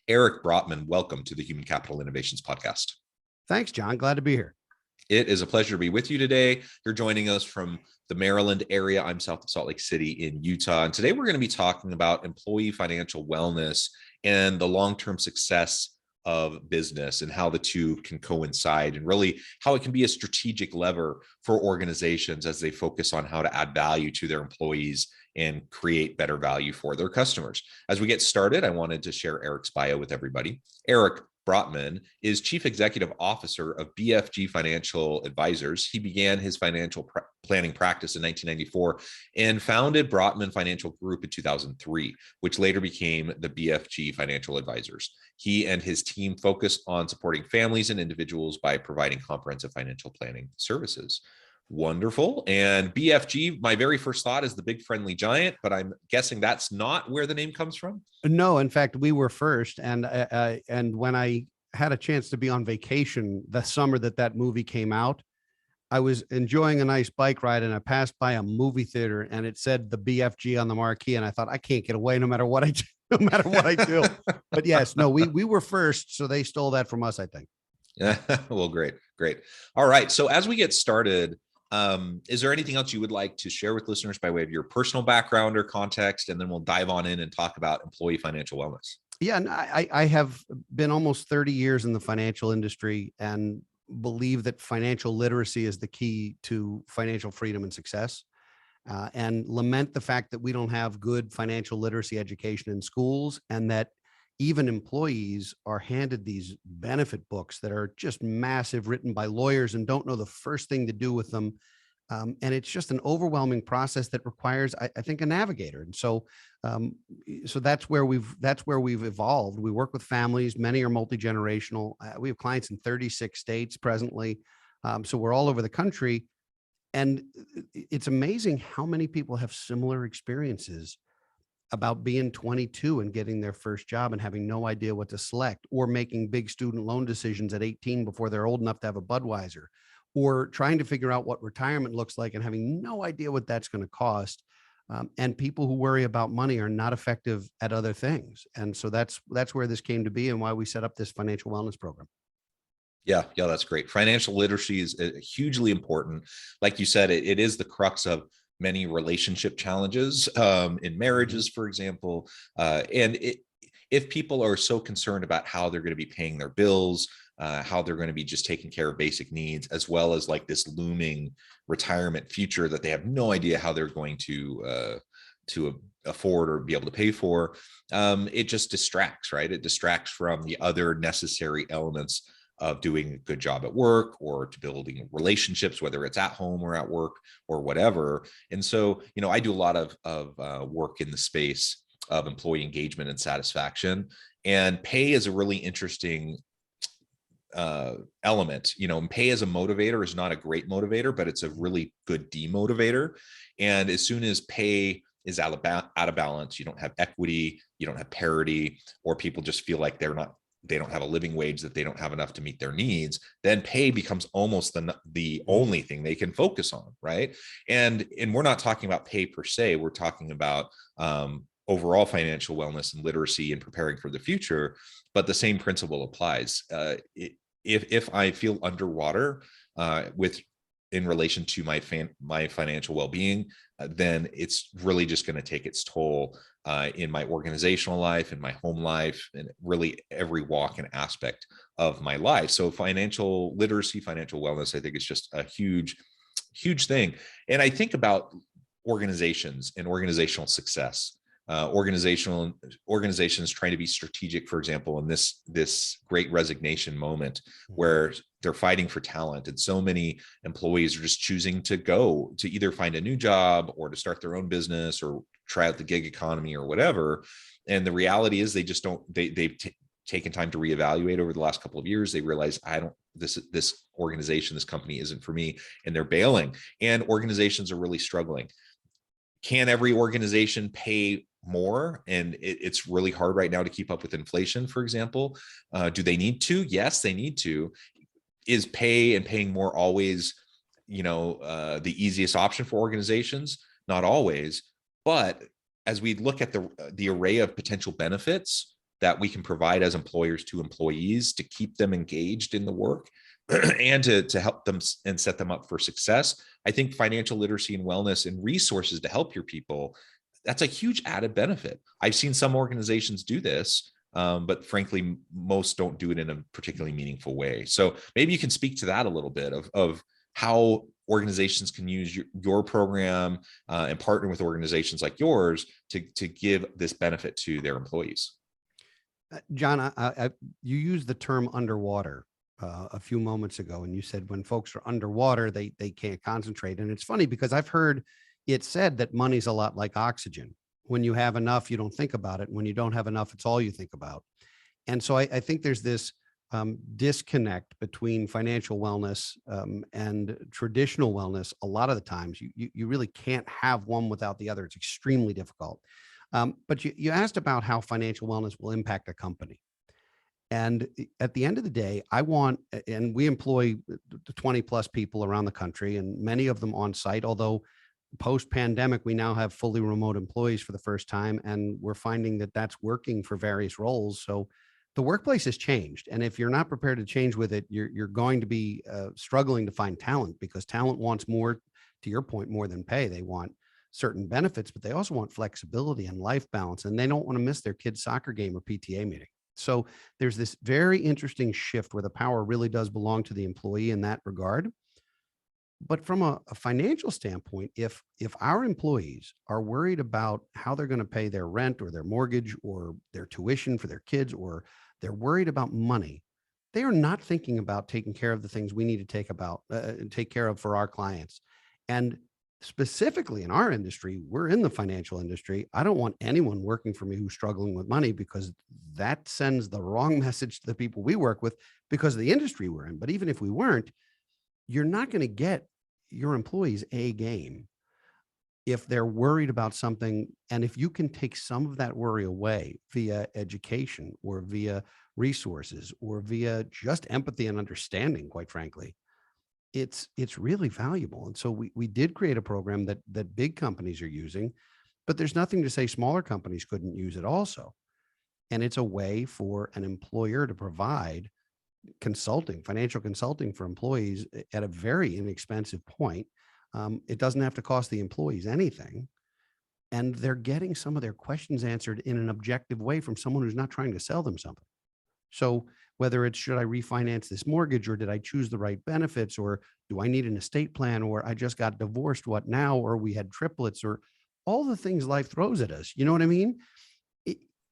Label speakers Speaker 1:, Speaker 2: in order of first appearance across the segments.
Speaker 1: Eric Brotman, welcome to the Human Capital Innovations Podcast.
Speaker 2: Thanks, John. Glad to be here.
Speaker 1: It is a pleasure to be with you today. You're joining us from the Maryland area. I'm south of Salt Lake City in Utah. And today we're going to be talking about employee financial wellness and the long-term success of business and how the two can coincide, and really how it can be a strategic lever for organizations as they focus on how to add value to their employees and create better value for their customers. As we get started, I wanted to share Eric's bio with everybody. Eric Brotman is Chief Executive Officer of BFG Financial Advisors. He began his financial planning practice in 1994 and founded Brotman Financial Group in 2003, which later became the BFG Financial Advisors. He and his team focus on supporting families and individuals by providing comprehensive financial planning services. Wonderful. And BFG, my very first thought is the big friendly giant, but I'm guessing that's not where the name comes from.
Speaker 2: No, in fact, we were first. And when I had a chance to be on vacation the summer that movie came out, I was enjoying a nice bike ride and I passed by a movie theater and it said the BFG on the marquee. And I thought, I can't get away no matter what I do, no matter what I do. But yes, no, we were first. So they stole that from us, I think.
Speaker 1: Well, great. All right. So as we get started, is there anything else you would like to share with listeners by way of your personal background or context? And then we'll dive on in and talk about employee financial wellness.
Speaker 2: Yeah, and I have been almost 30 years in the financial industry and believe that financial literacy is the key to financial freedom and success, and lament the fact that we don't have good financial literacy education in schools, and that even employees are handed these benefit books that are just massive, written by lawyers, and don't know the first thing to do with them. And it's just an overwhelming process that requires, I think, a navigator. And so that's where we've evolved. We work with families. Many are multi-generational. We have clients in 36 states presently. So we're all over the country. And it's amazing how many people have similar experiences about being 22 and getting their first job and having no idea what to select, or making big student loan decisions at 18 before they're old enough to have a Budweiser, or trying to figure out what retirement looks like and having no idea what that's going to cost. And people who worry about money are not effective at other things. And so that's where this came to be and why we set up this financial wellness program.
Speaker 1: Yeah, that's great. Financial literacy is hugely important. Like you said, it is the crux of many relationship challenges in marriages, for example. If people are so concerned about how they're going to be paying their bills, how they're going to be just taking care of basic needs, as well as like this looming retirement future that they have no idea how they're going to afford or be able to pay for, it just distracts, right? It distracts from the other necessary elements of doing a good job at work, or to building relationships, whether it's at home or at work or whatever. And so, I do a lot of work in the space of employee engagement and satisfaction, and pay is a really interesting element. Pay as a motivator is not a great motivator, but it's a really good demotivator. And as soon as pay is out of balance, you don't have equity, you don't have parity, or people just feel like they don't have a living wage, that they don't have enough to meet their needs, then pay becomes almost the only thing they can focus on, right? And we're not talking about pay per se, we're talking about overall financial wellness and literacy and preparing for the future, but the same principle applies. If I feel underwater in relation to my financial well-being, then it's really just going to take its toll in my organizational life, in my home life, and really every walk and aspect of my life. So financial literacy, financial wellness, I think is just a huge thing. And I think about organizations and organizational success. Organizations trying to be strategic, for example, in this great resignation moment where they're fighting for talent, and so many employees are just choosing to go to either find a new job or to start their own business or try out the gig economy or whatever. And the reality is they've taken time to reevaluate over the last couple of years. They realize this organization, this company isn't for me, and they're bailing. And organizations are really struggling. Can every organization pay more? And it's really hard right now to keep up with inflation, for example. Do they need to? Yes, they need to. Is paying more always, the easiest option for organizations? Not always. But as we look at the array of potential benefits, that we can provide as employers to employees to keep them engaged in the work and to help them and set them up for success. I think financial literacy and wellness and resources to help your people, that's a huge added benefit. I've seen some organizations do this, but frankly, most don't do it in a particularly meaningful way. So maybe you can speak to that a little bit of how organizations can use your program and partner with organizations like yours to give this benefit to their employees.
Speaker 2: John, you used the term underwater a few moments ago, and you said when folks are underwater, they can't concentrate. And it's funny because I've heard it said that money's a lot like oxygen. When you have enough, you don't think about it. When you don't have enough, it's all you think about. And so I think there's this disconnect between financial wellness and traditional wellness. A lot of the times you really can't have one without the other. It's extremely difficult. But you asked about how financial wellness will impact a company. And at the end of the day, and we employ 20 plus people around the country, and many of them on site, although post-pandemic, we now have fully remote employees for the first time, and we're finding that that's working for various roles. So the workplace has changed. And if you're not prepared to change with it, you're going to be struggling to find talent, because talent wants more, to your point, more than pay. They want certain benefits, but they also want flexibility and life balance, and they don't want to miss their kid's soccer game or PTA meeting. So there's this very interesting shift where the power really does belong to the employee in that regard. But from a financial standpoint, if our employees are worried about how they're going to pay their rent or their mortgage or their tuition for their kids, or they're worried about money, they are not thinking about taking care of the things we need to take care of for our clients. And specifically in our industry, we're in the financial industry. I don't want anyone working for me who's struggling with money, because that sends the wrong message to the people we work with because of the industry we're in. But even if we weren't, you're not going to get your employees A game if they're worried about something. And if you can take some of that worry away via education or via resources or via just empathy and understanding, quite frankly, it's really valuable. And so we did create a program that big companies are using, but there's nothing to say smaller companies couldn't use it also. And it's a way for an employer to provide financial consulting for employees at a very inexpensive point. It doesn't have to cost the employees anything. And they're getting some of their questions answered in an objective way from someone who's not trying to sell them something. So whether it's, should I refinance this mortgage, or did I choose the right benefits, or do I need an estate plan, or I just got divorced, what now, or we had triplets, or all the things life throws at us. You know what I mean?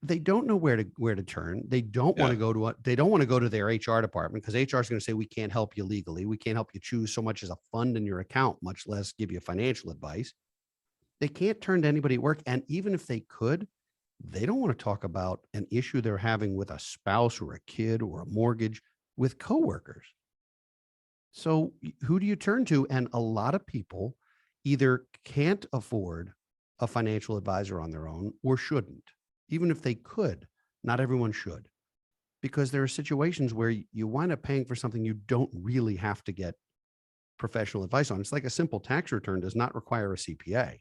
Speaker 2: They don't know where to turn. They don't want to go to they don't want to go to their HR department, because HR is going to say, we can't help you legally. We can't help you choose so much as a fund in your account, much less give you financial advice. They can't turn to anybody at work. And even if they could, they don't want to talk about an issue they're having with a spouse or a kid or a mortgage with coworkers. So who do you turn to? And a lot of people either can't afford a financial advisor on their own or shouldn't. Even if they could, not everyone should, because there are situations where you wind up paying for something you don't really have to get professional advice on. It's like a simple tax return does not require a CPA.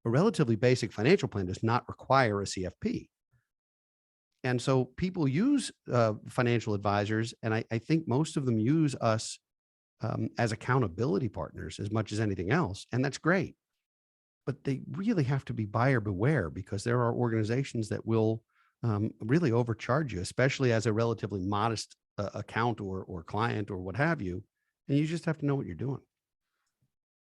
Speaker 2: A relatively basic financial plan does not require a CFP. And so people use financial advisors, and I think most of them use us as accountability partners as much as anything else. And that's great. But they really have to be buyer beware, because there are organizations that will really overcharge you, especially as a relatively modest account or client or what have you. And you just have to know what you're doing.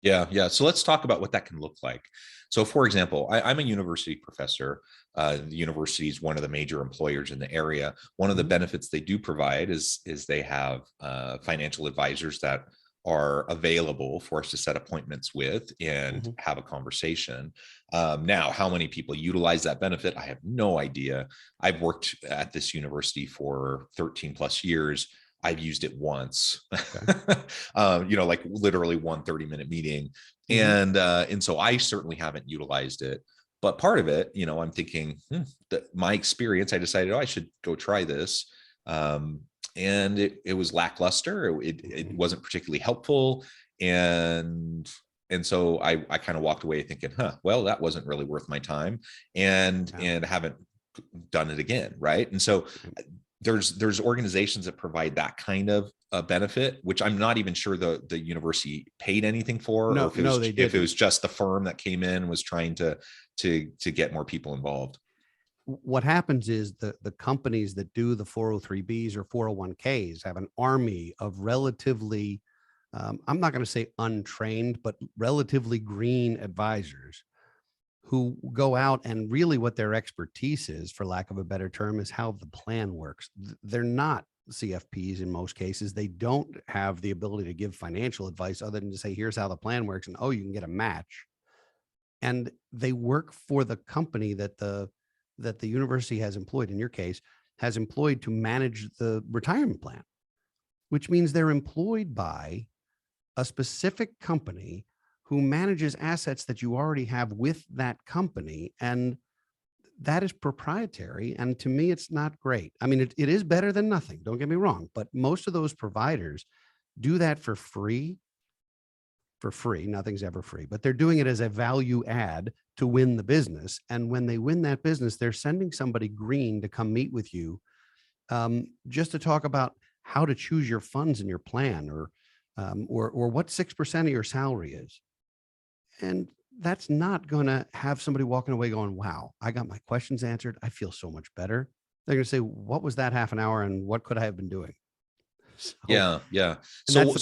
Speaker 1: Yeah. So let's talk about what that can look like. So for example, I'm a university professor. The university is one of the major employers in the area. One of the benefits they do provide is they have financial advisors that are available for us to set appointments with and have a conversation. Now, how many people utilize that benefit? I have no idea. I've worked at this university for 13 plus years. I've used it once, okay. Like literally one 30-minute meeting. And so I certainly haven't utilized it. But part of it, I'm thinking that my experience, I decided, I should go try this. And it was lackluster. It wasn't particularly helpful. And so I kind of walked away thinking, well, that wasn't really worth my time, and haven't done it again, right? And so there's organizations that provide that kind of benefit, which I'm not even sure the university paid anything for,
Speaker 2: No,
Speaker 1: or
Speaker 2: they didn't.
Speaker 1: if it was just the firm that came in was trying to get more people involved.
Speaker 2: What happens is the companies that do the 403Bs or 401Ks have an army of relatively, I'm not going to say untrained, but relatively green advisors who go out, and really what their expertise is, for lack of a better term, is how the plan works. They're not CFPs in most cases. They don't have the ability to give financial advice other than to say, here's how the plan works, and oh, you can get a match. And they work for the company that the university has employed, in your case, has employed to manage the retirement plan, which means they're employed by a specific company who manages assets that you already have with that company. And that is proprietary. And to me, it's not great. I mean, it is better than nothing, don't get me wrong, but most of those providers do that for free. Nothing's ever free, but they're doing it as a value add to win the business. And when they win that business, they're sending somebody green to come meet with you, just to talk about how to choose your funds in your plan, or what 6% of your salary is. And that's not going to have somebody walking away going, wow, I got my questions answered. I feel so much better. They're going to say, what was that half an hour, and what could I have been doing? So,
Speaker 1: yeah. So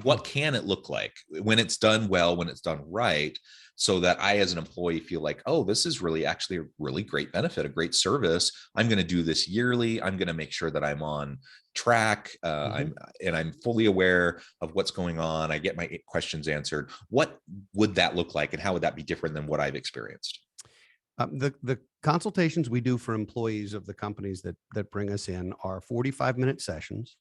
Speaker 1: what can it look like when it's done well, when it's done right, so that I, as an employee, feel like, oh, this is really actually a really great benefit, a great service. I'm going to do this yearly. I'm going to make sure that I'm on track. I'm fully aware of what's going on. I get my questions answered. What would that look like, and how would that be different than what I've experienced?
Speaker 2: The consultations we do for employees of the companies that bring us in are 45-minute sessions,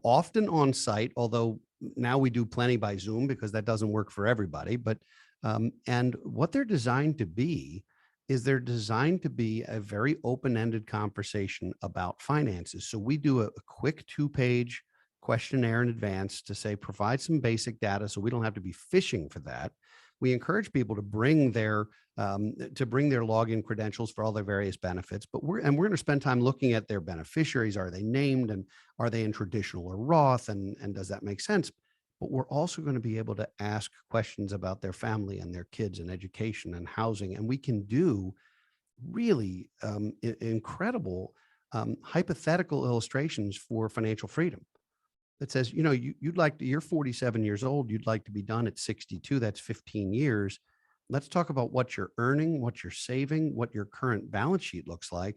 Speaker 2: often on site, although now we do plenty by Zoom because that doesn't work for everybody. But and what they're designed to be is they're designed to be a very open-ended conversation about finances. So we do a quick 2-page questionnaire in advance to say, provide some basic data so we don't have to be fishing for that. We encourage people to bring their login credentials for all their various benefits, but we're going to spend time looking at their beneficiaries. Are they named, and are they in traditional or Roth, and does that make sense? But we're also going to be able to ask questions about their family and their kids and education and housing, and we can do really incredible hypothetical illustrations for financial freedom. That says, you're 47 years old, you'd like to be done at 62, that's 15 years. Let's talk about what you're earning, what you're saving, what your current balance sheet looks like,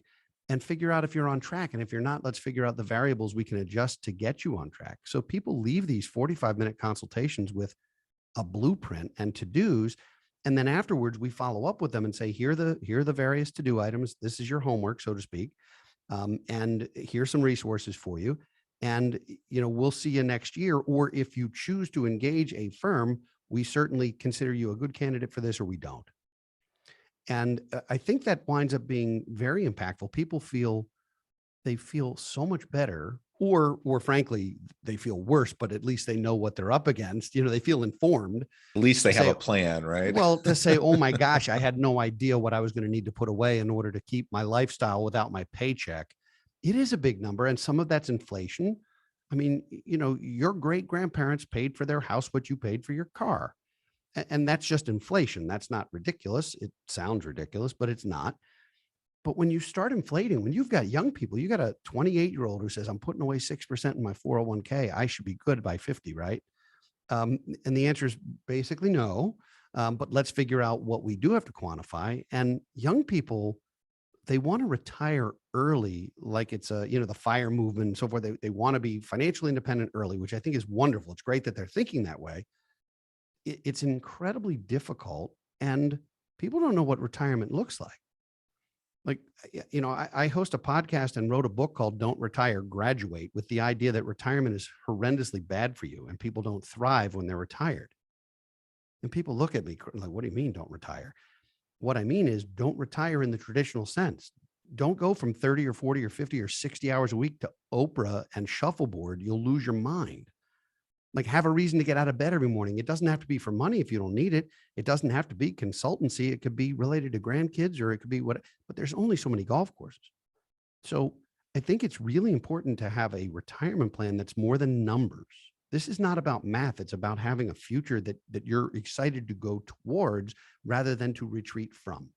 Speaker 2: and figure out if you're on track. And if you're not, let's figure out the variables we can adjust to get you on track. So people leave these 45-minute consultations with a blueprint and to-dos. And then afterwards, we follow up with them and say, here are the various to-do items. This is your homework, so to speak. And here's some resources for you. And, we'll see you next year. Or if you choose to engage a firm, we certainly consider you a good candidate for this, or we don't. And I think that winds up being very impactful. People feel so much better, or frankly, they feel worse, but at least they know what they're up against. They feel informed.
Speaker 1: At least they have a plan, right?
Speaker 2: Well, to say, oh my gosh, I had no idea what I was going to need to put away in order to keep my lifestyle without my paycheck. It is a big number, and some of that's inflation. I mean, your great grandparents paid for their house what you paid for your car. And that's just inflation. That's not ridiculous. It sounds ridiculous, but it's not. But when you start inflating, when you've got young people, you got a 28-year-old who says, I'm putting away 6% in my 401k, I should be good by 50, right? And the answer is basically no. But let's figure out what we do have to quantify. And young people, they want to retire early, like it's the FIRE movement and so forth. They want to be financially independent early, which I think is wonderful. It's great that they're thinking that way. It's incredibly difficult, and people don't know what retirement looks like. Like, I host a podcast and wrote a book called Don't Retire, Graduate, with the idea that retirement is horrendously bad for you and people don't thrive when they're retired. And people look at me like, what do you mean don't retire? What I mean is don't retire in the traditional sense. Don't go from 30 or 40 or 50 or 60 hours a week to Oprah and shuffleboard. You'll lose your mind. Like, have a reason to get out of bed every morning. It doesn't have to be for money if you don't need it. It doesn't have to be consultancy. It could be related to grandkids, or it could be what, but there's only so many golf courses. So I think it's really important to have a retirement plan that's more than numbers. This is not about math. It's about having a future that you're excited to go towards rather than to retreat from.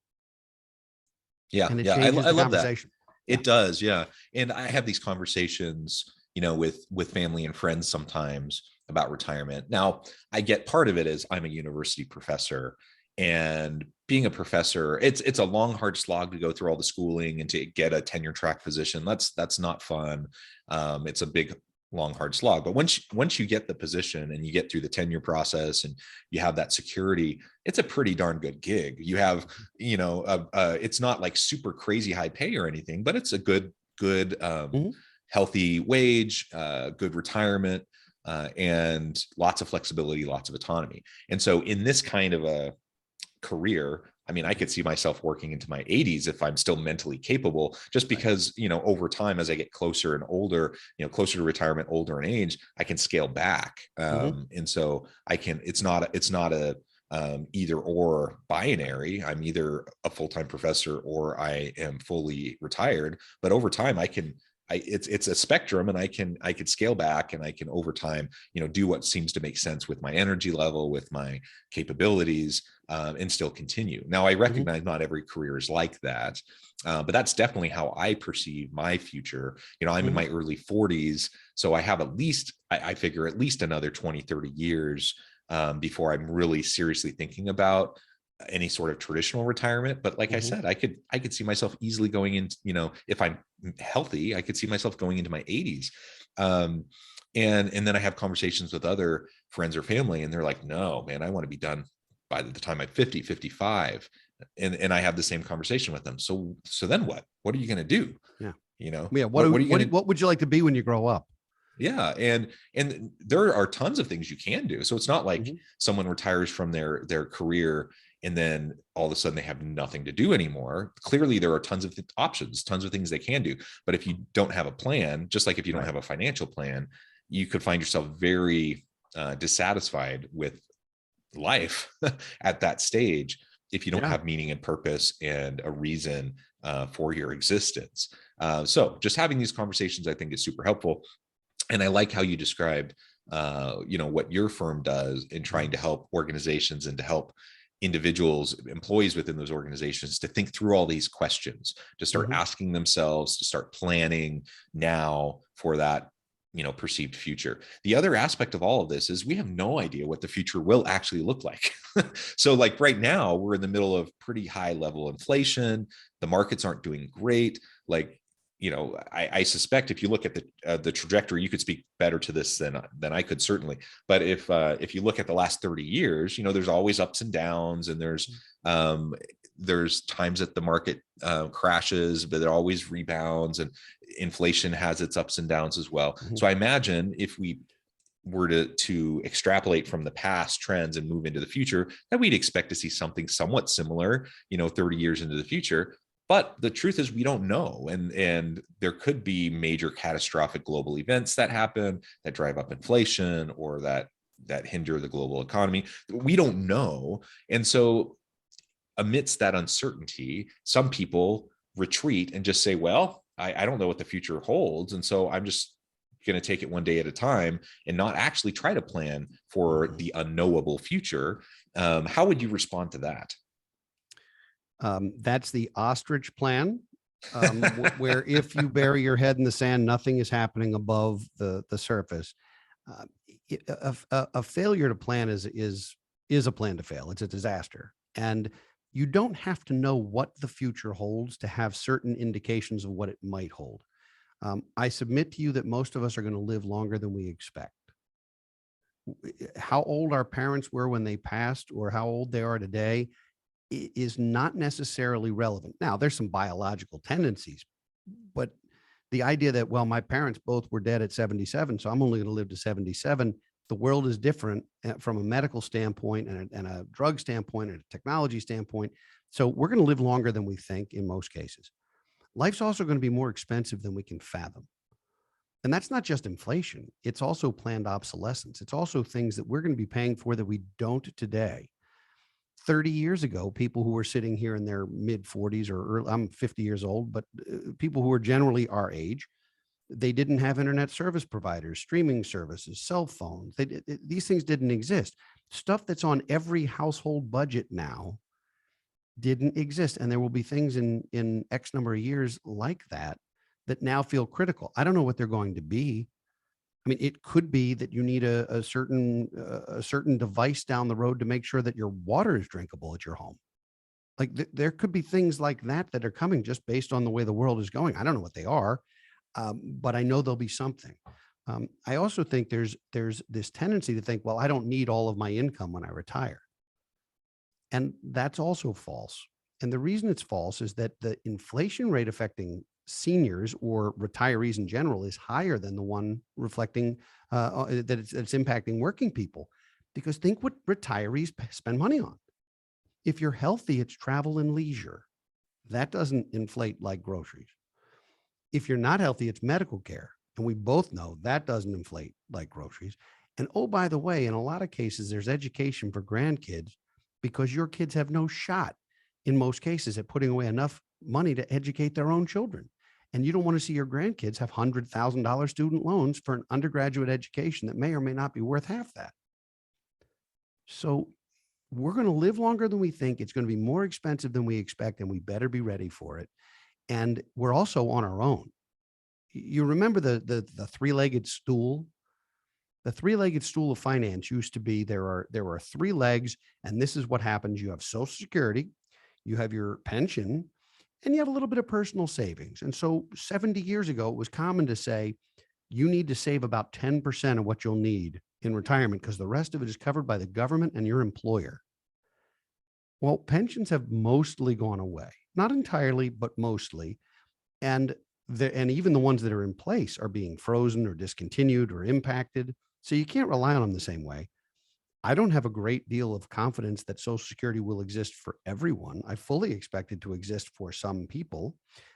Speaker 1: Yeah.
Speaker 2: And it
Speaker 1: Yeah.
Speaker 2: changes
Speaker 1: I
Speaker 2: the
Speaker 1: love that.
Speaker 2: conversation.
Speaker 1: It does. Yeah. And I have these conversations, with family and friends sometimes about retirement. Now, I get part of it is I'm a university professor, and being a professor, it's a long, hard slog to go through all the schooling and to get a tenure track position. That's not fun. It's a big, long, hard slog. But once you get the position and you get through the tenure process and you have that security, it's a pretty darn good gig. You have, it's not like super crazy high pay or anything, but it's a good, healthy wage, good retirement, and lots of flexibility, lots of autonomy. And so in this kind of a career, I mean, I could see myself working into my 80s if I'm still mentally capable, just because, over time, as I get closer and older, closer to retirement, older in age, I can scale back. And so it's not a either or binary. I'm either a full-time professor or I am fully retired, but over time it's a spectrum, and I could scale back, and I can over time, do what seems to make sense with my energy level, with my capabilities, and still continue. Now, I recognize not every career is like that, but that's definitely how I perceive my future. I'm in my early 40s, so I have I figure at least another 20, 30 years before I'm really seriously thinking about any sort of traditional retirement. But like I said, I could see myself easily going into, if I'm healthy, I could see myself going into my 80s. And then I have conversations with other friends or family, and they're like, no, man, I want to be done by the time I'm 50, 55. And I have the same conversation with them. So then what are you going to do?
Speaker 2: Yeah.
Speaker 1: What
Speaker 2: would you like to be when you grow up?
Speaker 1: Yeah. And there are tons of things you can do. So it's not like someone retires from their career and then all of a sudden they have nothing to do anymore. Clearly there are tons of options, tons of things they can do. But if you don't have a plan, just like if you don't have a financial plan, you could find yourself very dissatisfied with life at that stage if you don't have meaning and purpose and a reason for your existence. So just having these conversations, I think, is super helpful. And I like how you described, what your firm does in trying to help organizations and to help individuals, employees within those organizations, to think through all these questions, to start asking themselves, to start planning now for that, perceived future. The other aspect of all of this is we have no idea what the future will actually look like. So like right now, we're in the middle of pretty high level inflation. The markets aren't doing great. Like, I suspect if you look at the trajectory, you could speak better to this than I could, certainly. But if you look at the last 30 years, there's always ups and downs, and there's times that the market crashes, but it always rebounds, and inflation has its ups and downs as well. So I imagine if we were to extrapolate from the past trends and move into the future, that we'd expect to see something somewhat similar, 30 years into the future. But the truth is we don't know. And there could be major catastrophic global events that happen that drive up inflation or that hinder the global economy. We don't know. And so amidst that uncertainty, some people retreat and just say, well, I don't know what the future holds. And so I'm just going to take it one day at a time and not actually try to plan for the unknowable future. How would you respond to that?
Speaker 2: That's the Ostrich Plan, where if you bury your head in the sand, nothing is happening above the surface. A failure to plan is a plan to fail. It's a disaster. And you don't have to know what the future holds to have certain indications of what it might hold. I submit to you that most of us are going to live longer than we expect. How old our parents were when they passed or how old they are today is not necessarily relevant. Now, there's some biological tendencies, but the idea that, well, my parents both were dead at 77, so I'm only going to live to 77. The world is different from a medical standpoint and a drug standpoint and a technology standpoint. So we're going to live longer than we think in most cases. Life's also going to be more expensive than we can fathom. And that's not just inflation. It's also planned obsolescence. It's also things that we're going to be paying for that we don't today. 30 years ago, people who were sitting here in their mid 40s or early, I'm 50 years old, but people who are generally our age, they didn't have internet service providers, streaming services, cell phones. These things didn't exist. Stuff that's on every household budget now didn't exist. And there will be things in X number of years like that that now feel critical. I don't know what they're going to be. I mean, it could be that you need a certain device down the road to make sure that your water is drinkable at your home. Like there could be things like that are coming just based on the way the world is going. I don't know what they are, but I know there'll be something. I also think there's this tendency to think, well, I don't need all of my income when I retire. And that's also false. And the reason it's false is that the inflation rate affecting seniors or retirees in general is higher than the one reflecting that it's impacting working people. Because think what retirees spend money on. If you're healthy, it's travel and leisure. That doesn't inflate like groceries. If you're not healthy, it's medical care. And we both know that doesn't inflate like groceries. And oh, by the way, in a lot of cases, there's education for grandkids because your kids have no shot in most cases at putting away enough money to educate their own children. And you don't want to see your grandkids have $100,000 student loans for an undergraduate education that may or may not be worth half that. So we're going to live longer than we think. It's going to be more expensive than we expect, and we better be ready for it. And we're also on our own. You remember the three-legged stool? The three-legged stool of finance used to be there are three legs, and this is what happens. You have Social Security, you have your pension, and you have a little bit of personal savings. And so 70 years ago, it was common to say, you need to save about 10% of what you'll need in retirement because the rest of it is covered by the government and your employer. Well, pensions have mostly gone away, not entirely, but mostly. And even the ones that are in place are being frozen or discontinued or impacted. So you can't rely on them the same way. I don't have a great deal of confidence that Social Security will exist for everyone. I fully expect it to exist for some people.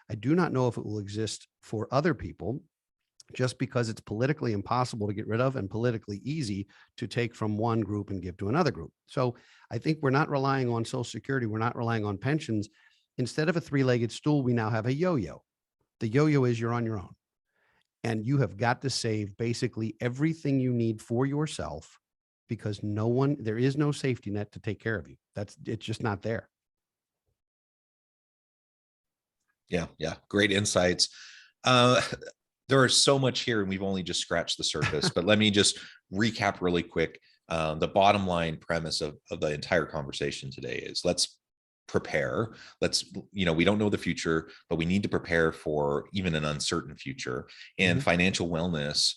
Speaker 2: I do not know if it will exist for other people just because it's politically impossible to get rid of and politically easy to take from one group and give to another group. So I think we're not relying on Social Security. We're not relying on pensions. Instead of a three-legged stool, we now have a yo-yo. The yo-yo is you're on your own. And you have got to save basically everything you need for yourself because there is no safety net to take care of you. It's just not there.
Speaker 1: Yeah. Great insights. There is so much here and we've only just scratched the surface, but let me just recap really quick. The bottom line premise of the entire conversation today is let's prepare. We don't know the future, but we need to prepare for even an uncertain future. And financial wellness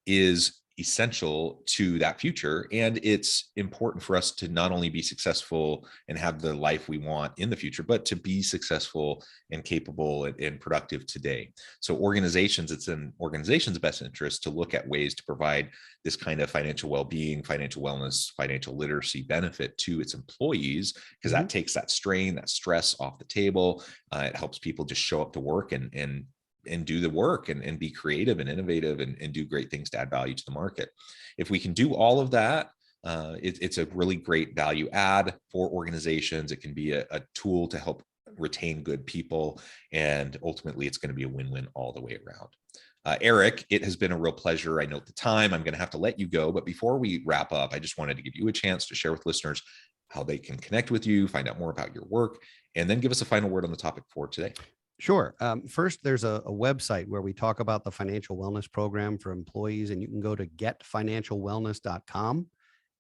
Speaker 1: is essential to that future. And it's important for us to not only be successful and have the life we want in the future, but to be successful and capable and productive today. So it's in organizations' best interest to look at ways to provide this kind of financial well-being, financial wellness, financial literacy benefit to its employees, because that takes that strain, that stress off the table. It helps people just show up to work and do the work and be creative and innovative and do great things to add value to the market. If we can do all of that, it's a really great value add for organizations. It can be a tool to help retain good people. And ultimately, it's going to be a win-win all the way around. Eric, it has been a real pleasure. I note the time. I'm going to have to let you go. But before we wrap up, I just wanted to give you a chance to share with listeners how they can connect with you, find out more about your work, and then give us a final word on the topic for today.
Speaker 2: Sure. First, there's a website where we talk about the financial wellness program for employees, and you can go to getfinancialwellness.com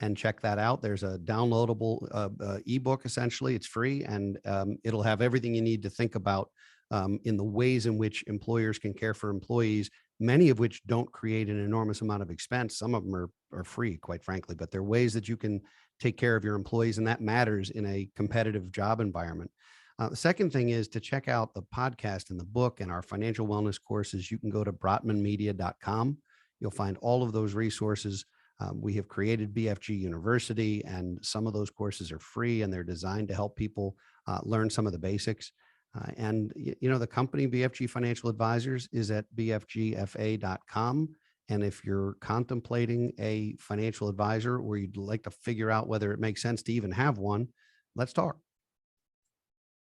Speaker 2: and check that out. There's a downloadable ebook, essentially. It's free, and it'll have everything you need to think about in the ways in which employers can care for employees, many of which don't create an enormous amount of expense. Some of them are free, quite frankly, but there are ways that you can take care of your employees, and that matters in a competitive job environment. The second thing is to check out the podcast and the book and our financial wellness courses. You can go to brotmanmedia.com. You'll find all of those resources. We have created BFG University, and some of those courses are free, and they're designed to help people learn some of the basics. The company BFG Financial Advisors is at bfgfa.com. And if you're contemplating a financial advisor or you'd like to figure out whether it makes sense to even have one, let's talk.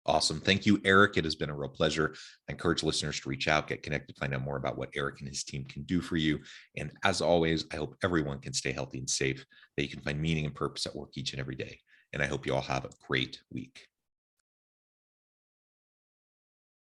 Speaker 1: Awesome. Thank you, Eric. It has been a real pleasure. I encourage listeners to reach out, get connected, find out more about what Eric and his team can do for you. And as always, I hope everyone can stay healthy and safe, that you can find meaning and purpose at work each and every day. And I hope you all have a great week.